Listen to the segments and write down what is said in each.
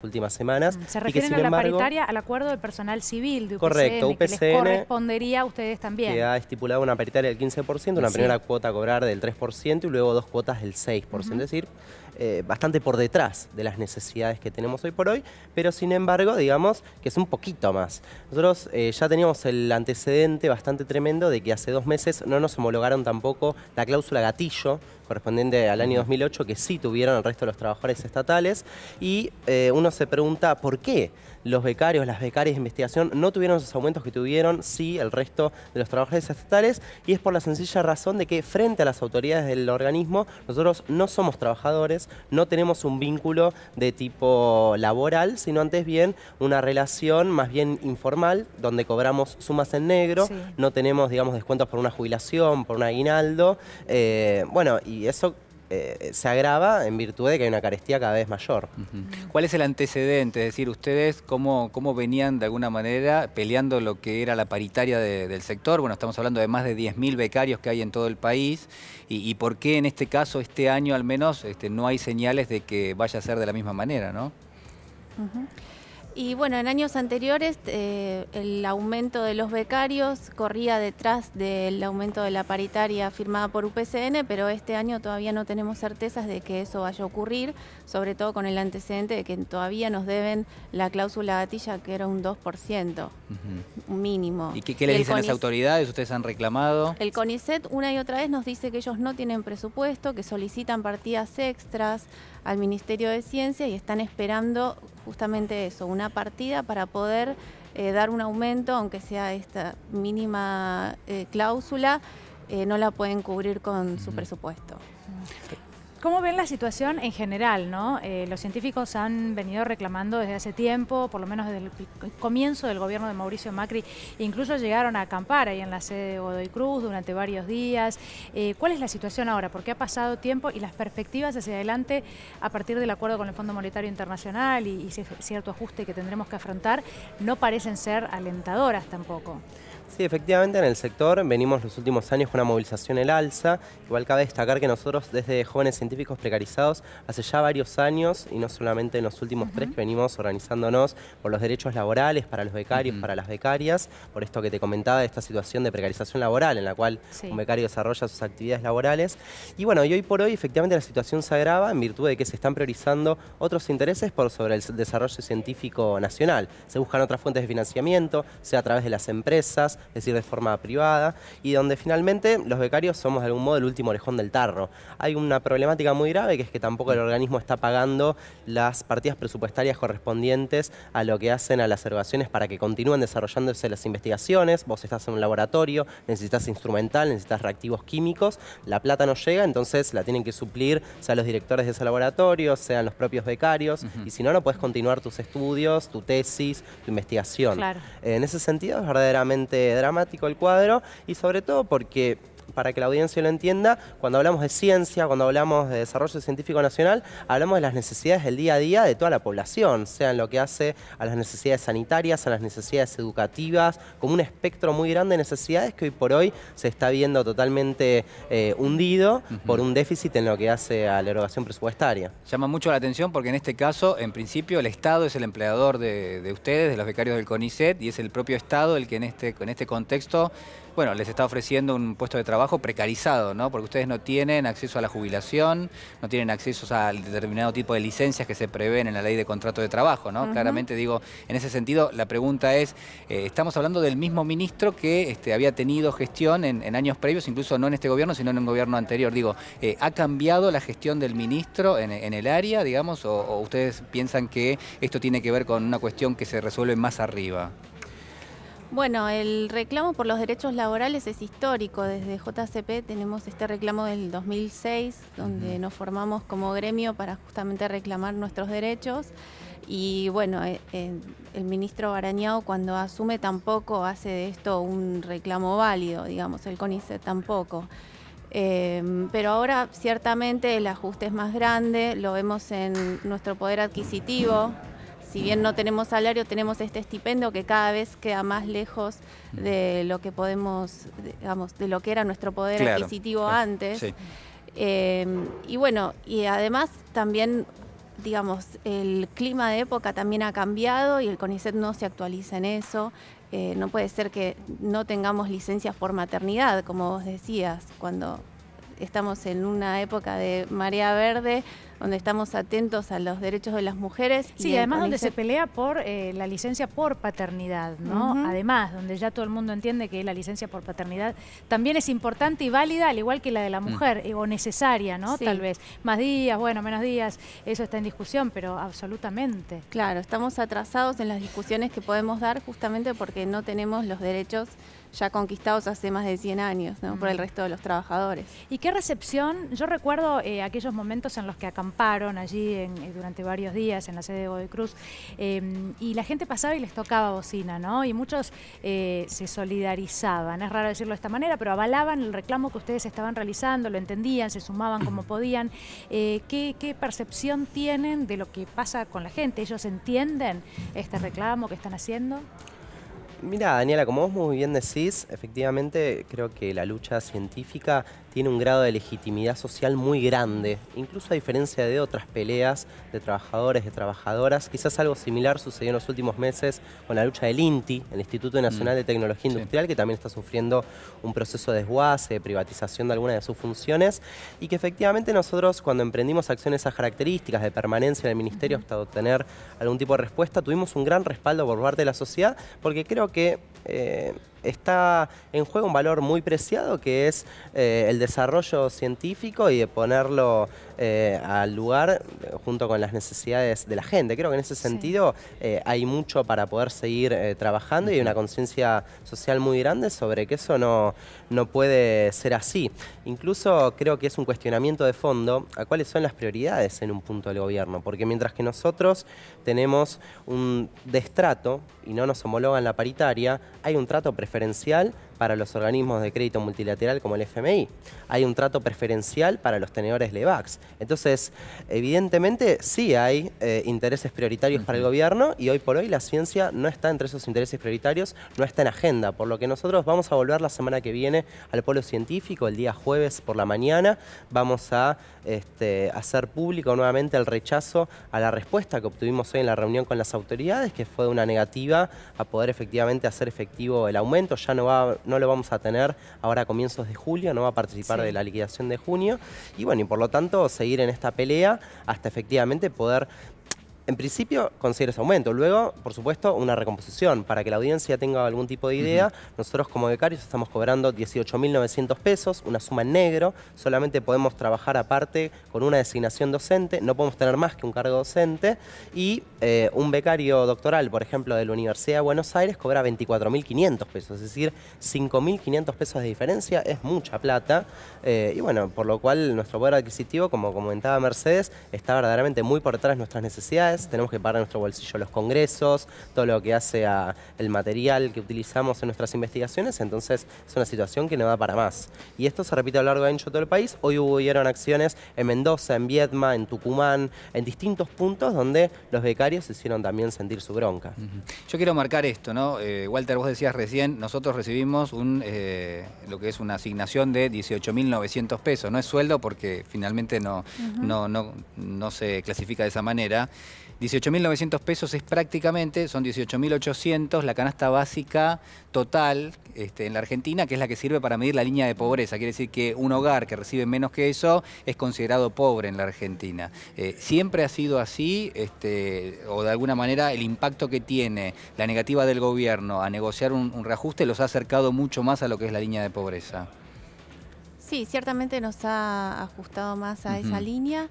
últimas semanas. Se Y que refieren sin a la embargo, paritaria al acuerdo del personal civil de UPCN, correcto, que les correspondería a ustedes también. que ha estipulado una paritaria del 15%, una primera cuota a cobrar del 3% y luego dos cuotas del 6%, es decir, bastante por detrás de las necesidades que tenemos hoy por hoy, pero sin embargo, digamos que es un poquito más. Nosotros ya teníamos el antecedente bastante tremendo de que hace 2 meses no nos homologaron tampoco la cláusula gatillo correspondiente al año 2008, que sí tuvieron el resto de los trabajadores estatales, y uno se pregunta por qué los becarios, las becarias de investigación no tuvieron esos aumentos que tuvieron sí el resto de los trabajadores estatales, y es por la sencilla razón de que frente a las autoridades del organismo nosotros no somos trabajadores, no tenemos un vínculo de tipo laboral, sino antes bien una relación más bien informal, donde cobramos sumas en negro, no tenemos, digamos, descuentos por una jubilación, por un aguinaldo, bueno, y eso se agrava en virtud de que hay una carestía cada vez mayor. ¿Cuál es el antecedente? Es decir, ustedes cómo venían de alguna manera peleando lo que era la paritaria del sector. Bueno, estamos hablando de más de 10.000 becarios que hay en todo el país. ¿Y por qué en este caso, este año al menos, no hay señales de que vaya a ser de la misma manera, ¿no? Y bueno, en años anteriores el aumento de los becarios corría detrás del aumento de la paritaria firmada por UPCN, pero este año todavía no tenemos certezas de que eso vaya a ocurrir, sobre todo con el antecedente de que todavía nos deben la cláusula gatilla, que era un 2%, un mínimo. ¿Y qué le dicen las autoridades? ¿Ustedes han reclamado? El CONICET una y otra vez nos dice que ellos no tienen presupuesto, que solicitan partidas extras al Ministerio de Ciencia y están esperando justamente eso, una partida para poder dar un aumento, aunque sea esta mínima cláusula, no la pueden cubrir con su presupuesto. ¿Cómo ven la situación en general, ¿no? Los científicos han venido reclamando desde hace tiempo, por lo menos desde el comienzo del gobierno de Mauricio Macri, incluso llegaron a acampar ahí en la sede de Godoy Cruz durante varios días. ¿Cuál es la situación ahora? Porque ha pasado tiempo y las perspectivas hacia adelante a partir del acuerdo con el Fondo Monetario Internacional y cierto ajuste que tendremos que afrontar no parecen ser alentadoras tampoco. Sí, efectivamente en el sector venimos los últimos años con una movilización en alza. Igual cabe destacar que nosotros desde Jóvenes Científicos Precarizados hace ya varios años, y no solamente en los últimos 3, que venimos organizándonos por los derechos laborales para los becarios, para las becarias, por esto que te comentaba de esta situación de precarización laboral en la cual un becario desarrolla sus actividades laborales. Y bueno, y hoy por hoy efectivamente la situación se agrava en virtud de que se están priorizando otros intereses por sobre el desarrollo científico nacional. Se buscan otras fuentes de financiamiento, sea a través de las empresas, es decir, de forma privada, y donde finalmente los becarios somos de algún modo el último orejón del tarro. Hay una problemática muy grave, que es que tampoco el organismo está pagando las partidas presupuestarias correspondientes a lo que hacen a las erogaciones para que continúen desarrollándose las investigaciones. Vos estás en un laboratorio, necesitas instrumental, necesitas reactivos químicos, la plata no llega, entonces la tienen que suplir, sean los directores de ese laboratorio, sean los propios becarios, y si no, no puedes continuar tus estudios, tu tesis, tu investigación. En ese sentido es verdaderamente dramático el cuadro, y sobre todo porque, para que la audiencia lo entienda, cuando hablamos de ciencia, cuando hablamos de desarrollo científico nacional, hablamos de las necesidades del día a día de toda la población, sea en lo que hace a las necesidades sanitarias, a las necesidades educativas, como un espectro muy grande de necesidades que hoy por hoy se está viendo totalmente hundido por un déficit en lo que hace a la erogación presupuestaria. Llama mucho la atención porque en este caso, en principio, el Estado es el empleador de ustedes, de los becarios del CONICET, y es el propio Estado el que en este contexto, bueno, les está ofreciendo un puesto de trabajo precarizado, ¿no? Porque ustedes no tienen acceso a la jubilación, no tienen acceso al determinado tipo de licencias que se prevén en la ley de contrato de trabajo, ¿no? Claramente, digo, en ese sentido, la pregunta es, estamos hablando del mismo ministro que había tenido gestión en años previos, incluso no en este gobierno, sino en un gobierno anterior. Digo, ¿ha cambiado la gestión del ministro en el área, digamos, o ustedes piensan que esto tiene que ver con una cuestión que se resuelve más arriba? Bueno, el reclamo por los derechos laborales es histórico. Desde JCP tenemos este reclamo del 2006, donde nos formamos como gremio para justamente reclamar nuestros derechos. Y bueno, el ministro Barañao, cuando asume, tampoco hace de esto un reclamo válido, digamos, el CONICET tampoco. Pero ahora ciertamente el ajuste es más grande, lo vemos en nuestro poder adquisitivo. Si bien no tenemos salario, tenemos este estipendio que cada vez queda más lejos de lo que podemos, digamos, de lo que era nuestro poder adquisitivo antes. Y bueno, y además también digamos, el clima de época también ha cambiado y el CONICET no se actualiza en eso. No puede ser que no tengamos licencias por maternidad, como vos decías, cuando estamos en una época de marea verde, donde estamos atentos a los derechos de las mujeres. Sí, y además donde se pelea por la licencia por paternidad, ¿no? Además, donde ya todo el mundo entiende que la licencia por paternidad también es importante y válida, al igual que la de la mujer, o necesaria, ¿no? Sí. Tal vez. Más días, bueno, menos días, eso está en discusión, pero absolutamente. Claro, estamos atrasados en las discusiones que podemos dar justamente porque no tenemos los derechos ya conquistados hace más de 100 años, ¿no? Por el resto de los trabajadores. ¿Y qué recepción? Yo recuerdo aquellos momentos en los que acamparon allí durante varios días en la sede de Godoy Cruz y la gente pasaba y les tocaba bocina, ¿no? Y muchos se solidarizaban, es raro decirlo de esta manera, pero avalaban el reclamo que ustedes estaban realizando, lo entendían, se sumaban como podían. ¿Qué percepción tienen de lo que pasa con la gente? ¿Ellos entienden este reclamo que están haciendo? Mira, Daniela, como vos muy bien decís, efectivamente creo que la lucha científica tiene un grado de legitimidad social muy grande, incluso a diferencia de otras peleas de trabajadores, de trabajadoras. Quizás algo similar sucedió en los últimos meses con la lucha del INTI, el Instituto Nacional de Tecnología Industrial, que también está sufriendo un proceso de desguace, de privatización de algunas de sus funciones, y que efectivamente nosotros, cuando emprendimos acciones a características de permanencia en el Ministerio hasta obtener algún tipo de respuesta, tuvimos un gran respaldo por parte de la sociedad, porque creo que está en juego un valor muy preciado, que es el desarrollo científico y de ponerlo al lugar junto con las necesidades de la gente. Creo que en ese sentido hay mucho para poder seguir trabajando y hay una conciencia social muy grande sobre que eso no puede ser así. Incluso creo que es un cuestionamiento de fondo a cuáles son las prioridades en un punto del gobierno, porque mientras que nosotros tenemos un destrato y no nos homologan la paritaria, hay un trato preferencial para los organismos de crédito multilateral como el FMI. Hay un trato preferencial para los tenedores LEVAX. Entonces, evidentemente, sí hay intereses prioritarios para el gobierno y hoy por hoy la ciencia no está entre esos intereses prioritarios, no está en agenda, por lo que nosotros vamos a volver la semana que viene al Polo Científico, el día jueves por la mañana. Vamos a hacer público nuevamente el rechazo a la respuesta que obtuvimos hoy en la reunión con las autoridades, que fue una negativa a poder efectivamente hacer efectivo el aumento. Ya no lo vamos a tener ahora a comienzos de julio, no va a participar de la liquidación de junio. Y bueno, y por lo tanto seguir en esta pelea hasta efectivamente poder, en principio, conseguir ese aumento. Luego, por supuesto, una recomposición. Para que la audiencia tenga algún tipo de idea, nosotros como becarios estamos cobrando 18.900 pesos, una suma en negro. Solamente podemos trabajar aparte con una designación docente, no podemos tener más que un cargo docente. Y un becario doctoral, por ejemplo, de la Universidad de Buenos Aires, cobra 24.500 pesos. Es decir, 5.500 pesos de diferencia es mucha plata. Y bueno, por lo cual nuestro poder adquisitivo, como comentaba Mercedes, está verdaderamente muy por detrás de nuestras necesidades. Tenemos que pagar en nuestro bolsillo los congresos, todo lo que hace a el material que utilizamos en nuestras investigaciones, entonces es una situación que no da para más. Y esto se repite a lo largo de todo el país. Hoy hubieron acciones en Mendoza, en Viedma, en Tucumán, en distintos puntos donde los becarios hicieron también sentir su bronca. Yo quiero marcar esto, ¿no? Walter, vos decías recién, nosotros recibimos lo que es una asignación de 18.900 pesos. No es sueldo porque finalmente no se clasifica de esa manera. 18.900 pesos es prácticamente, son 18.800 la canasta básica total en la Argentina, que es la que sirve para medir la línea de pobreza. Quiere decir que un hogar que recibe menos que eso es considerado pobre en la Argentina. ¿Siempre ha sido así o de alguna manera el impacto que tiene la negativa del gobierno a negociar un reajuste los ha acercado mucho más a lo que es la línea de pobreza? Sí, ciertamente nos ha ajustado más a esa línea.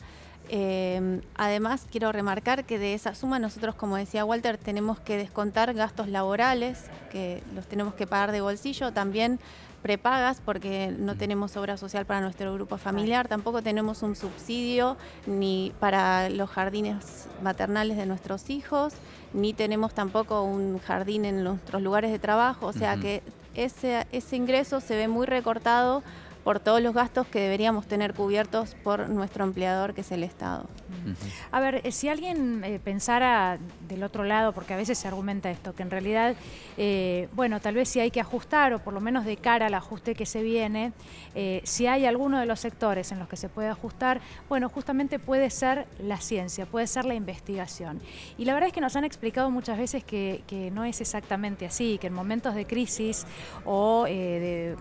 Además, quiero remarcar que de esa suma nosotros, como decía Walter, tenemos que descontar gastos laborales, que los tenemos que pagar de bolsillo, también prepagas porque no tenemos obra social para nuestro grupo familiar, tampoco tenemos un subsidio ni para los jardines maternales de nuestros hijos, ni tenemos tampoco un jardín en nuestros lugares de trabajo, o sea que ese ingreso se ve muy recortado por todos los gastos que deberíamos tener cubiertos por nuestro empleador, que es el Estado. A ver, si alguien pensara del otro lado, porque a veces se argumenta esto, que en realidad, bueno, tal vez si hay que ajustar, o por lo menos de cara al ajuste que se viene, si hay alguno de los sectores en los que se puede ajustar, bueno, justamente puede ser la ciencia, puede ser la investigación. Y la verdad es que nos han explicado muchas veces que no es exactamente así, que en momentos de crisis o de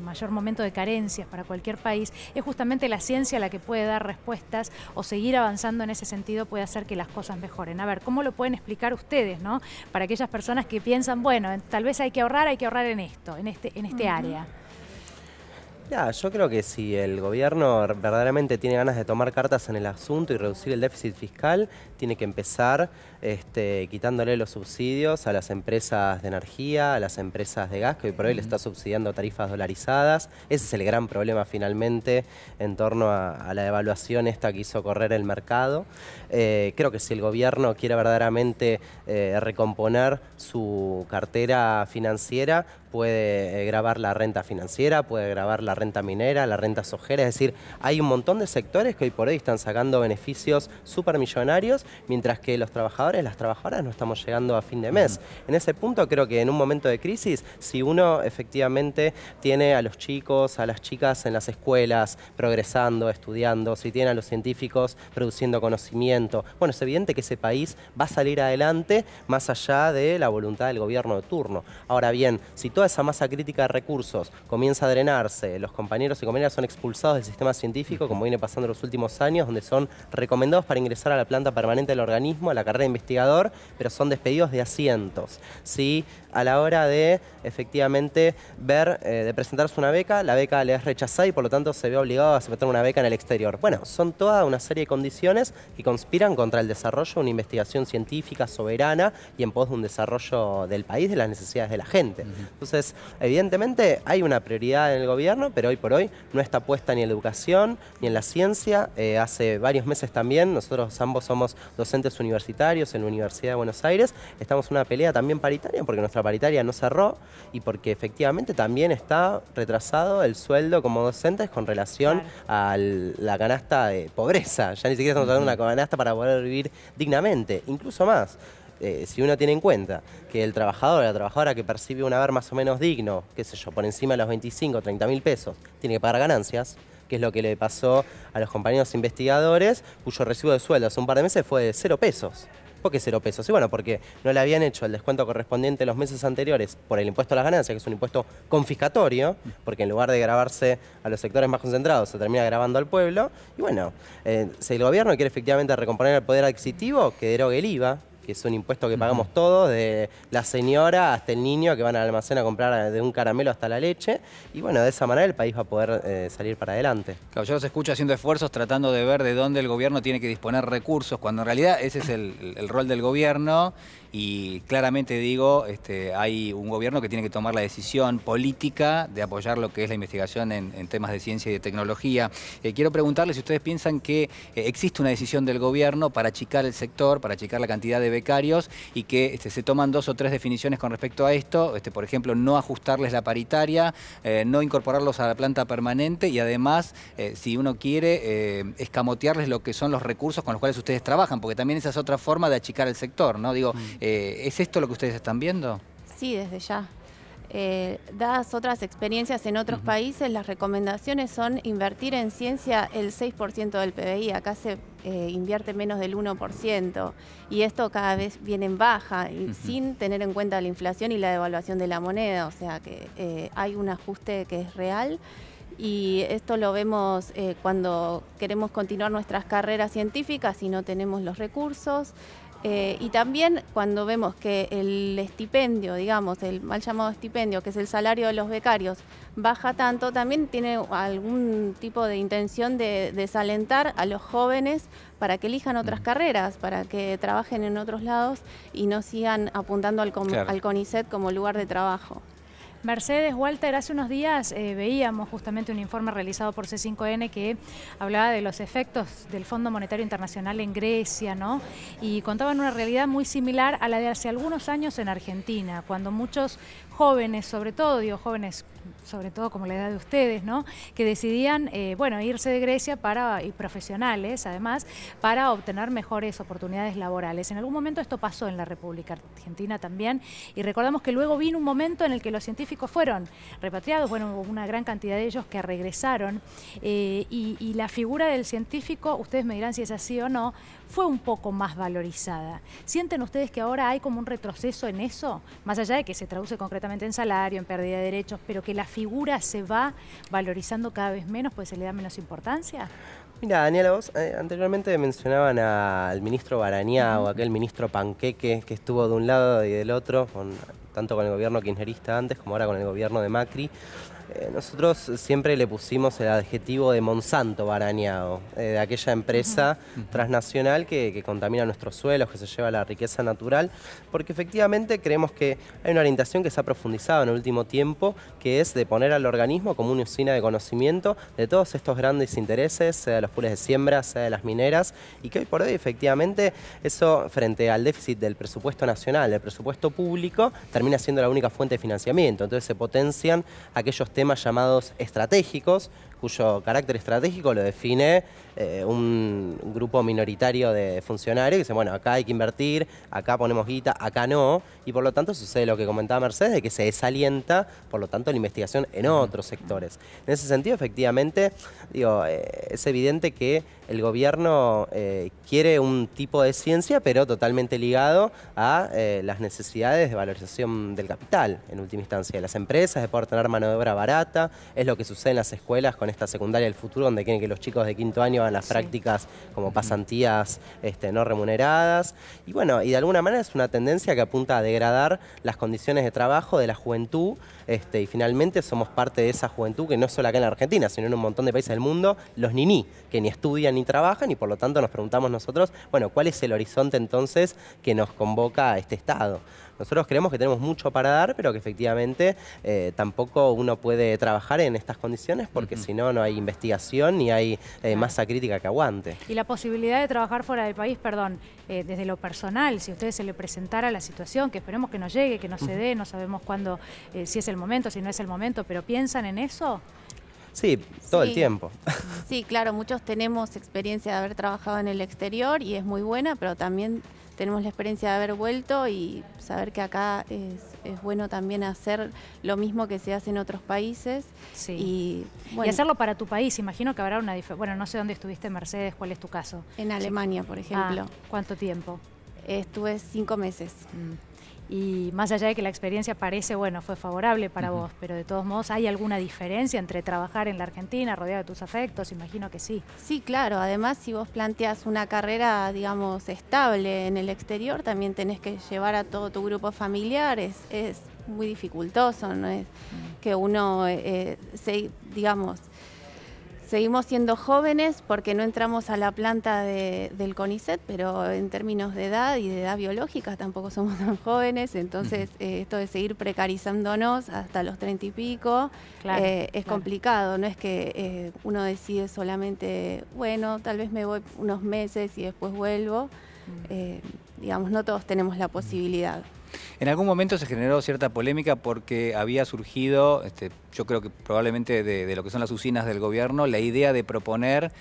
mayor momento de carencias para cualquier país, es justamente la ciencia la que puede dar respuestas o seguir avanzando en ese sentido puede hacer que las cosas mejoren. A ver, ¿cómo lo pueden explicar ustedes, ¿no? Para aquellas personas que piensan, bueno, tal vez hay que ahorrar en esto, en este área. Ya, yo creo que si el gobierno verdaderamente tiene ganas de tomar cartas en el asunto y reducir el déficit fiscal, tiene que empezar quitándole los subsidios a las empresas de energía, a las empresas de gas, que hoy por hoy le está subsidiando tarifas dolarizadas. Ese es el gran problema finalmente en torno a la devaluación esta que hizo correr el mercado. Creo que si el gobierno quiere verdaderamente recomponer su cartera financiera, puede gravar la renta financiera, puede gravar la renta minera, la renta sojera, es decir, hay un montón de sectores que hoy por hoy están sacando beneficios supermillonarios, mientras que los trabajadores, las trabajadoras no estamos llegando a fin de mes. En ese punto creo que en un momento de crisis, si uno efectivamente tiene a los chicos, a las chicas en las escuelas progresando, estudiando, si tiene a los científicos produciendo conocimiento, bueno, es evidente que ese país va a salir adelante más allá de la voluntad del gobierno de turno. Ahora bien, si toda esa masa crítica de recursos comienza a drenarse, los compañeros y compañeras son expulsados del sistema científico, como viene pasando en los últimos años, donde son recomendados para ingresar a la planta permanente del organismo, a la carrera de investigador, pero son despedidos de asientos. ¿Sí? A la hora de, efectivamente, de presentarse una beca, la beca le es rechazada y por lo tanto se ve obligado a aceptar una beca en el exterior. Bueno, son toda una serie de condiciones que conspiran contra el desarrollo de una investigación científica soberana y en pos de un desarrollo del país, de las necesidades de la gente. Entonces, evidentemente hay una prioridad en el gobierno, pero hoy por hoy no está puesta ni en la educación ni en la ciencia. Hace varios meses también, nosotros ambos somos docentes universitarios en la Universidad de Buenos Aires, estamos en una pelea también paritaria porque nuestra paritaria no cerró y porque efectivamente también está retrasado el sueldo como docentes con relación a la canasta de pobreza. Ya ni siquiera estamos hablando de una canasta para poder vivir dignamente, incluso más. Si uno tiene en cuenta que el trabajador o la trabajadora que percibe un haber más o menos digno, qué sé yo, por encima de los 25 o 30 mil pesos, tiene que pagar ganancias, que es lo que le pasó a los compañeros investigadores, cuyo recibo de sueldo hace un par de meses fue de 0 pesos. ¿Por qué 0 pesos? Y bueno, porque no le habían hecho el descuento correspondiente los meses anteriores por el impuesto a las ganancias, que es un impuesto confiscatorio, porque en lugar de gravarse a los sectores más concentrados, se termina gravando al pueblo. Y bueno, si el gobierno quiere efectivamente recomponer el poder adquisitivo, que derogue el IVA, que es un impuesto que pagamos todos, de la señora hasta el niño que van al almacén a comprar de un caramelo hasta la leche. Y bueno, de esa manera el país va a poder salir para adelante. Claro, yo los escucho haciendo esfuerzos tratando de ver de dónde el gobierno tiene que disponer recursos, cuando en realidad ese es el rol del gobierno. Y claramente digo, hay un gobierno que tiene que tomar la decisión política de apoyar lo que es la investigación en temas de ciencia y de tecnología. Quiero preguntarles si ustedes piensan que existe una decisión del gobierno para achicar el sector, para achicar la cantidad de becarios y que se toman 2 o 3 definiciones con respecto a esto. Por ejemplo, no ajustarles la paritaria, no incorporarlos a la planta permanente y además, si uno quiere, escamotearles lo que son los recursos con los cuales ustedes trabajan, porque también esa es otra forma de achicar el sector, ¿no? Digo, ¿es esto lo que ustedes están viendo? Sí, desde ya. Dadas otras experiencias en otros países, las recomendaciones son invertir en ciencia el 6% del PBI. Acá se invierte menos del 1%. Y esto cada vez viene en baja, sin tener en cuenta la inflación y la devaluación de la moneda. O sea que hay un ajuste que es real. Y esto lo vemos cuando queremos continuar nuestras carreras científicas y no tenemos los recursos. Y también cuando vemos que el estipendio, digamos, el mal llamado estipendio, que es el salario de los becarios, baja tanto, también tiene algún tipo de intención de desalentar a los jóvenes para que elijan otras carreras, para que trabajen en otros lados y no sigan apuntando al CONICET como lugar de trabajo. Mercedes, Walter, hace unos días veíamos justamente un informe realizado por C5N que hablaba de los efectos del Fondo Monetario Internacional en Grecia, ¿no? Y contaban una realidad muy similar a la de hace algunos años en Argentina, cuando muchos jóvenes, sobre todo, digo, jóvenes sobre todo como la edad de ustedes, ¿no? Que decidían, bueno, irse de Grecia y profesionales, además, para obtener mejores oportunidades laborales. En algún momento esto pasó en la República Argentina también, y recordamos que luego vino un momento en el que los científicos fueron repatriados, bueno, hubo una gran cantidad de ellos que regresaron, y la figura del científico, ustedes me dirán si es así o no, fue un poco más valorizada. ¿Sienten ustedes que ahora hay como un retroceso en eso? Más allá de que se traduce concretamente en salario, en pérdida de derechos, pero que la figura se va valorizando cada vez menos, pues se le da menos importancia. Mira, Daniela, vos anteriormente mencionaban al ministro Barañao, aquel ministro panqueque que estuvo de un lado y del otro, tanto con el gobierno kirchnerista antes como ahora con el gobierno de Macri. Nosotros siempre le pusimos el adjetivo de Monsanto Barañao, de aquella empresa transnacional que contamina nuestros suelos, que se lleva la riqueza natural, porque efectivamente creemos que hay una orientación que se ha profundizado en el último tiempo, que es de poner al organismo como una usina de conocimiento de todos estos grandes intereses, sea de los pools de siembra, sea de las mineras, y que hoy por hoy efectivamente eso, frente al déficit del presupuesto nacional, del presupuesto público, termina siendo la única fuente de financiamiento. Entonces se potencian aquellos temas llamados estratégicos, cuyo carácter estratégico lo define un grupo minoritario de funcionarios que dicen, bueno, acá hay que invertir, acá ponemos guita, acá no, y por lo tanto sucede lo que comentaba Mercedes, de que se desalienta, por lo tanto, la investigación en otros sectores. En ese sentido, efectivamente, digo, es evidente que el gobierno quiere un tipo de ciencia, pero totalmente ligado a las necesidades de valorización del capital, en última instancia, de las empresas, de poder tener mano de obra barata. Es lo que sucede en las escuelas con esta secundaria del futuro, donde quieren que los chicos de quinto año hagan las prácticas como pasantías no remuneradas. Y bueno, y de alguna manera es una tendencia que apunta a degradar las condiciones de trabajo de la juventud, y finalmente somos parte de esa juventud que no solo acá en la Argentina, sino en un montón de países del mundo, los niní, que ni estudian ni trabajan, y por lo tanto nos preguntamos nosotros, bueno, ¿cuál es el horizonte entonces que nos convoca a este Estado? Nosotros creemos que tenemos mucho para dar, pero que efectivamente tampoco uno puede trabajar en estas condiciones porque si no, no hay investigación ni hay masa crítica que aguante. Y la posibilidad de trabajar fuera del país, perdón, desde lo personal, si a ustedes se le presentara la situación, que esperemos que no llegue, que no se dé, no sabemos cuándo, si es el momento, si no es el momento, pero ¿piensan en eso? Sí, todo el tiempo. Sí, claro, muchos tenemos experiencia de haber trabajado en el exterior y es muy buena, pero también tenemos la experiencia de haber vuelto y saber que acá es bueno también hacer lo mismo que se hace en otros países. Sí. Y, bueno, y hacerlo para tu país, imagino que habrá una diferencia. Bueno, no sé dónde estuviste, Mercedes, ¿cuál es tu caso? En Alemania, por ejemplo. ¿Cuánto tiempo? Estuve 5 meses. Y más allá de que la experiencia parece, bueno, fue favorable para vos, pero de todos modos, ¿hay alguna diferencia entre trabajar en la Argentina, rodeado de tus afectos? Imagino que sí. Sí, claro. Además, si vos planteas una carrera, digamos, estable en el exterior, también tenés que llevar a todo tu grupo familiar. Es muy dificultoso, no es que uno, digamos... Seguimos siendo jóvenes porque no entramos a la planta del CONICET, pero en términos de edad y de edad biológica tampoco somos tan jóvenes, entonces esto de seguir precarizándonos hasta los 30 y pico es complicado, no es que uno decide solamente, bueno, tal vez me voy unos meses y después vuelvo, digamos, no todos tenemos la posibilidad. En algún momento se generó cierta polémica porque había surgido, yo creo que probablemente de lo que son las usinas del gobierno, la idea de proponer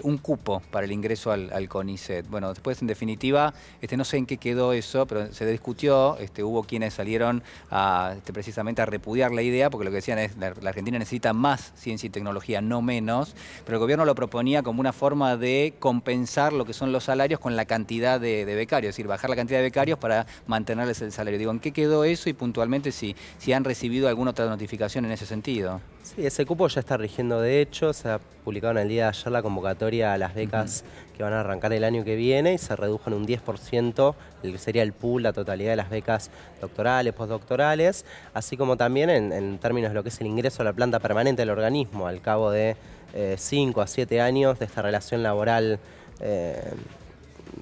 un cupo para el ingreso al CONICET. Bueno, después en definitiva, no sé en qué quedó eso, pero se discutió, hubo quienes salieron precisamente a repudiar la idea, porque lo que decían es la Argentina necesita más ciencia y tecnología, no menos, pero el gobierno lo proponía como una forma de compensar lo que son los salarios con la cantidad de becarios, es decir, bajar la cantidad de becarios para mantenerles el salario. Digo, ¿en qué quedó eso? Y puntualmente si han recibido alguna otra notificación en ese sentido. Sí, ese cupo ya está rigiendo de hecho, se ha publicado en el día de ayer la convocatoria a las becas que van a arrancar el año que viene y se redujo en un 10% el que sería el pool, la totalidad de las becas doctorales, postdoctorales, así como también en términos de lo que es el ingreso a la planta permanente del organismo al cabo de 5 a 7 años de esta relación laboral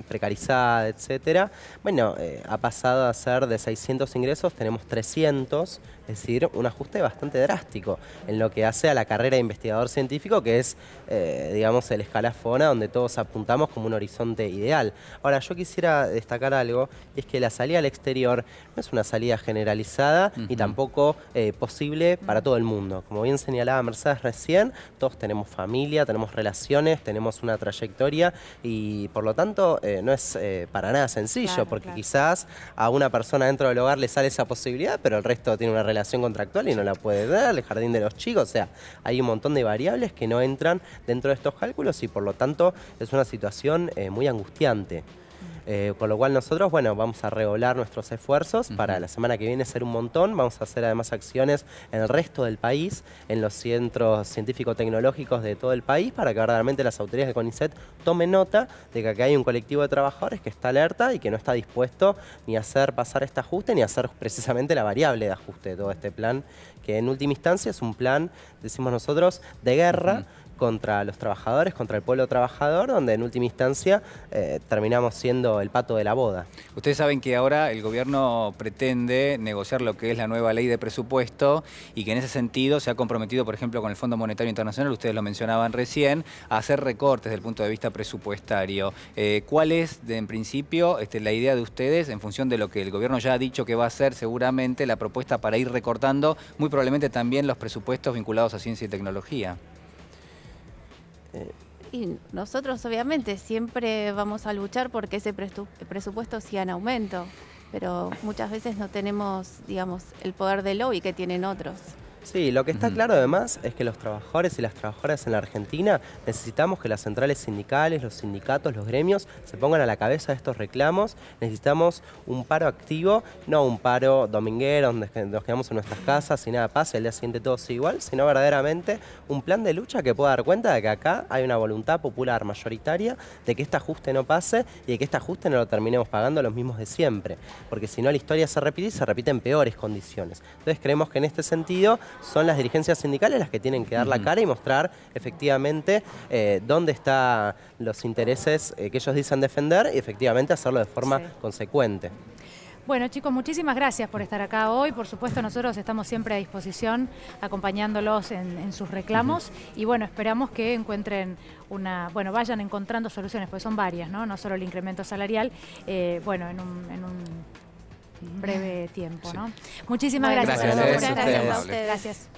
precarizada, etcétera. Bueno, ha pasado a ser de 600 ingresos, tenemos 300 es decir, un ajuste bastante drástico en lo que hace a la carrera de investigador científico, que es, digamos, el escalafón a donde todos apuntamos como un horizonte ideal. Ahora, yo quisiera destacar algo, y es que la salida al exterior no es una salida generalizada y tampoco posible para todo el mundo. Como bien señalaba Mercedes recién, todos tenemos familia, tenemos relaciones, tenemos una trayectoria y por lo tanto no es para nada sencillo, porque quizás a una persona dentro del hogar le sale esa posibilidad, pero el resto tiene una relación contractual y no la puede dar, el jardín de los chicos, o sea, hay un montón de variables que no entran dentro de estos cálculos y por lo tanto es una situación muy angustiante. Con lo cual nosotros, bueno, vamos a redoblar nuestros esfuerzos para la semana que viene ser un montón. Vamos a hacer además acciones en el resto del país, en los centros científico-tecnológicos de todo el país, para que verdaderamente las autoridades de CONICET tomen nota de que acá hay un colectivo de trabajadores que está alerta y que no está dispuesto ni a hacer pasar este ajuste, ni a hacer precisamente la variable de ajuste de todo este plan, que en última instancia es un plan, decimos nosotros, de guerra contra los trabajadores, contra el pueblo trabajador, donde en última instancia terminamos siendo el pato de la boda. Ustedes saben que ahora el gobierno pretende negociar lo que es la nueva ley de presupuesto y que en ese sentido se ha comprometido, por ejemplo, con el Fondo Monetario Internacional, ustedes lo mencionaban recién, a hacer recortes desde el punto de vista presupuestario. ¿Cuál es, en principio, la idea de ustedes en función de lo que el gobierno ya ha dicho que va a hacer seguramente, la propuesta para ir recortando muy probablemente también los presupuestos vinculados a ciencia y tecnología? Y nosotros obviamente siempre vamos a luchar porque ese presupuesto siga en aumento, pero muchas veces no tenemos, digamos, el poder de lobby que tienen otros. Sí, lo que está claro además es que los trabajadores y las trabajadoras en la Argentina necesitamos que las centrales sindicales, los sindicatos, los gremios se pongan a la cabeza de estos reclamos. Necesitamos un paro activo, no un paro dominguero donde nos quedamos en nuestras casas y nada pasa, el día siguiente todo sigue igual, sino verdaderamente un plan de lucha que pueda dar cuenta de que acá hay una voluntad popular mayoritaria de que este ajuste no pase y de que este ajuste no lo terminemos pagando los mismos de siempre, porque si no la historia se repite y se repite en peores condiciones. Entonces creemos que en este sentido son las dirigencias sindicales las que tienen que dar la cara y mostrar efectivamente dónde están los intereses que ellos dicen defender y efectivamente hacerlo de forma consecuente. Bueno, chicos, muchísimas gracias por estar acá hoy. Por supuesto, nosotros estamos siempre a disposición acompañándolos en sus reclamos y bueno, esperamos que encuentren vayan encontrando soluciones, porque son varias, ¿no? No solo el incremento salarial, bueno, en un breve tiempo, ¿no? Muchísimas gracias. Gracias a ustedes. Gracias.